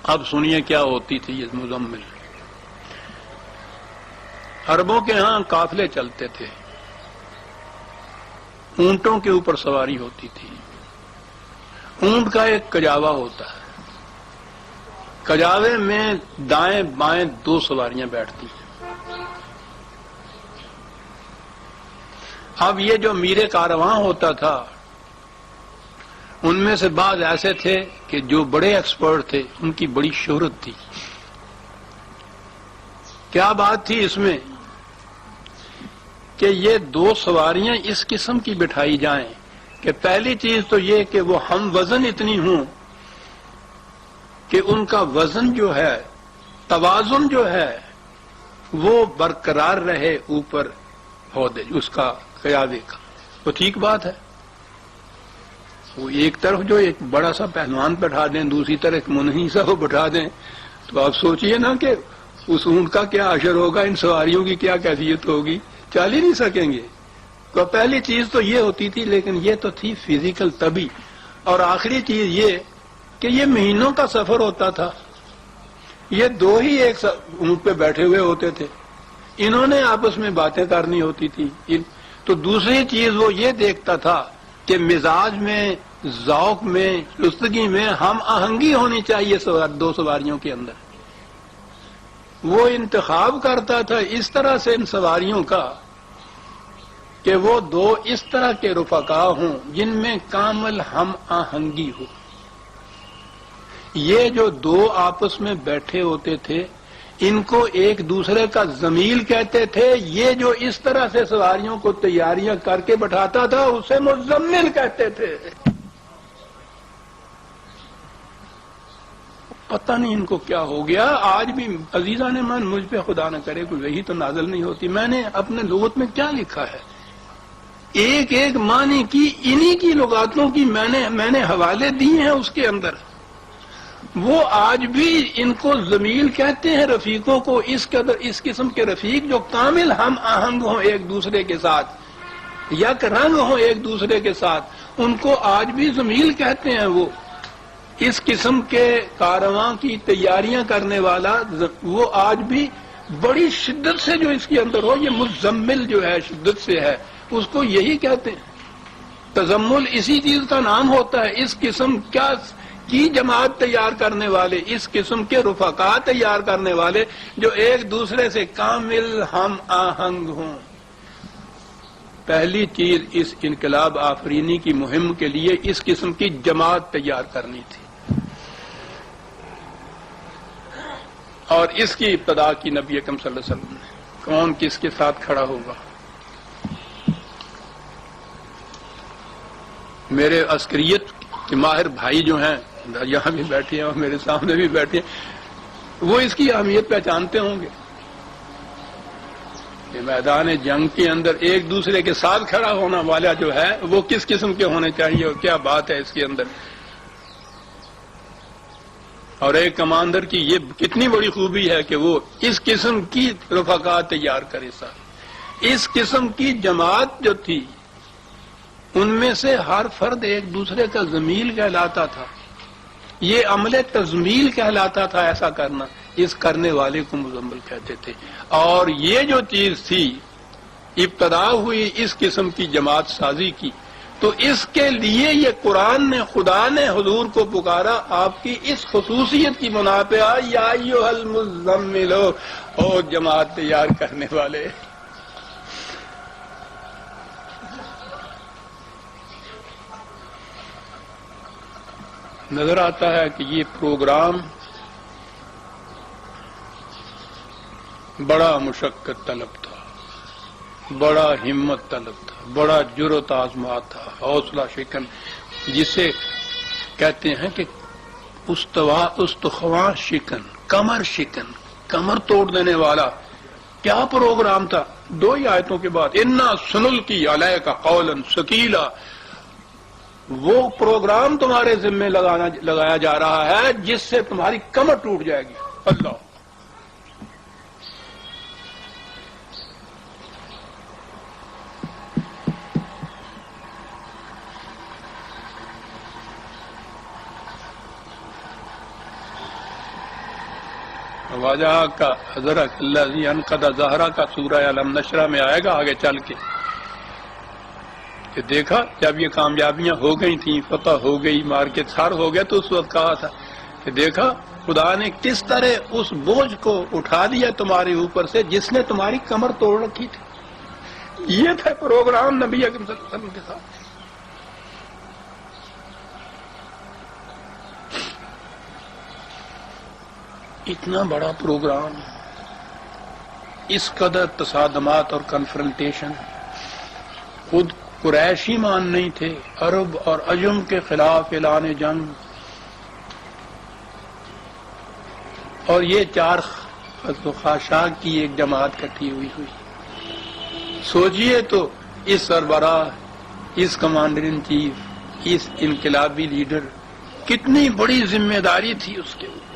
اب سنیے کیا ہوتی تھی یہ مزمل. عربوں کے ہاں قافلے چلتے تھے، اونٹوں کے اوپر سواری ہوتی تھی. اونٹ کا ایک کجاوا ہوتا ہے، کجاوے میں دائیں بائیں 2 سواریاں بیٹھتی ہیں. اب یہ جو میر کارواں ہوتا تھا ان میں سے بعض ایسے تھے کہ جو بڑے ایکسپرٹ تھے، ان کی بڑی شہرت تھی. کیا بات تھی اس میں کہ یہ 2 سواریاں اس قسم کی بٹھائی جائیں کہ پہلی چیز تو یہ کہ وہ ہم وزن اتنی ہوں کہ ان کا وزن جو ہے، توازن جو ہے وہ برقرار رہے اوپر عہدے اس کا قیادے کا. تو ٹھیک بات ہے، وہ ایک طرف جو ایک بڑا سا پہلوان بٹھا دیں، دوسری طرف ایک منحی سا وہ بٹھا دیں، تو آپ سوچئے نا کہ اس اونٹ کا کیا اشر ہوگا، ان سواریوں کی کیا کیفیت ہوگی، چل ہی نہیں سکیں گے. تو پہلی چیز تو یہ ہوتی تھی، لیکن یہ تو تھی فزیکل طبی. اور آخری چیز یہ کہ یہ مہینوں کا سفر ہوتا تھا، یہ 2 ہی ایک اونٹ پہ بیٹھے ہوئے ہوتے تھے، انہوں نے آپس میں باتیں کرنی ہوتی تھی. تو دوسری چیز وہ یہ دیکھتا تھا کہ مزاج میں، ذوق میں، چستگی میں ہم آہنگی ہونی چاہیے 2 سواریوں کے اندر. وہ انتخاب کرتا تھا اس طرح سے ان سواریوں کا کہ وہ 2 اس طرح کے رفقا ہوں جن میں کامل ہم آہنگی ہو. یہ جو 2 آپس میں بیٹھے ہوتے تھے ان کو ایک دوسرے کا ضمیل کہتے تھے. یہ جو اس طرح سے سواریوں کو تیاریاں کر کے بٹھاتا تھا اسے مزمل کہتے تھے. پتہ نہیں ان کو کیا ہو گیا. آج بھی عزیزان من مجھ پہ خدا نہ کرے کوئی وحی تو نازل نہیں ہوتی. میں نے اپنے لغت میں کیا لکھا ہے، ایک ایک معنی کی انہی کی لغاتوں کی میں نے حوالے دیے ہیں اس کے اندر. وہ آج بھی ان کو ضمیل کہتے ہیں رفیقوں کو. اس قسم کے رفیق جو کامل ہم آہنگ ہوں ایک دوسرے کے ساتھ، یک رنگ ہوں ایک دوسرے کے ساتھ، ان کو آج بھی ضمیل کہتے ہیں. وہ اس قسم کے کارواں کی تیاریاں کرنے والا وہ آج بھی بڑی شدت سے جو اس کے اندر ہو، یہ مزمل جو ہے شدت سے ہے، اس کو یہی کہتے ہیں. تزمل اسی چیز کا نام ہوتا ہے. اس قسم کی جماعت تیار کرنے والے، اس قسم کے رفقا تیار کرنے والے جو ایک دوسرے سے کامل ہم آہنگ ہوں. پہلی چیز اس انقلاب آفرینی کی مہم کے لیے اس قسم کی جماعت تیار کرنی تھی، اور اس کی ابتدا کی نبی اکرم صلی اللہ علیہ وسلم نے. کون کس کے ساتھ کھڑا ہوگا؟ میرے عسکریت کے ماہر بھائی جو ہیں یہاں بھی بیٹھے ہیں اور میرے سامنے بھی بیٹھے ہیں، وہ اس کی اہمیت پہچانتے ہوں گے کہ میدان جنگ کے اندر ایک دوسرے کے ساتھ کھڑا ہونا والا جو ہے وہ کس قسم کے ہونے چاہیے اور کیا بات ہے اس کے اندر. اور ایک کمانڈر کی یہ کتنی بڑی خوبی ہے کہ وہ اس قسم کی رفقا تیار کرے. اس قسم کی جماعت جو تھی ان میں سے ہر فرد ایک دوسرے کا ضمیل کہلاتا تھا. یہ عمل تزمیل کہلاتا تھا. ایسا کرنا، اس کرنے والے کو مزمل کہتے تھے. اور یہ جو چیز تھی ابتدا ہوئی اس قسم کی جماعت سازی کی، تو اس کے لیے یہ قرآن نے، خدا نے حضور کو پکارا آپ کی اس خصوصیت کی بنا پہ، یا ایھا المزمل، او جماعت تیار کرنے والے. نظر آتا ہے کہ یہ پروگرام بڑا مشقت طلب تھا، بڑا ہمت طلب تھا، بڑا جرأت آزما تھا، حوصلہ شکن جسے کہتے ہیں کہ استخواں شکن، کمر شکن، کمر توڑ دینے والا. کیا پروگرام تھا؟ 2 ہی آیتوں کے بعد انا سنلقی علیک قولا ثقیلا. وہ پروگرام تمہارے ذمہ لگایا جا رہا ہے جس سے تمہاری کمر ٹوٹ جائے گی. اللہ، واجہ کا حضرت الذی انقض ظہرہ کا سورہ علم نشرہ میں آئے گا آگے چل کے کہ دیکھا جب یہ کامیابیاں ہو گئی تھیں، فتح ہو گئی، مارکیٹ سر ہو گیا، تو اس وقت کہا تھا کہ دیکھا خدا نے کس طرح اس بوجھ کو اٹھا دیا تمہارے اوپر سے جس نے تمہاری کمر توڑ رکھی تھی۔ یہ تھا پروگرام نبی اکرم صلی اللہ علیہ وسلم کے ساتھ۔ اتنا بڑا پروگرام، اس قدر تصادمات اور کنفرنٹیشن، خود قریشی مان نہیں تھے، عرب اور عجم کے خلاف اعلان جنگ، اور یہ چار خاشاک کی ایک جماعت کٹھی ہوئی۔ سوچئے تو اس سربراہ، اس کمانڈر ان چیف، اس انقلابی لیڈر، کتنی بڑی ذمہ داری تھی اس کے اوپر۔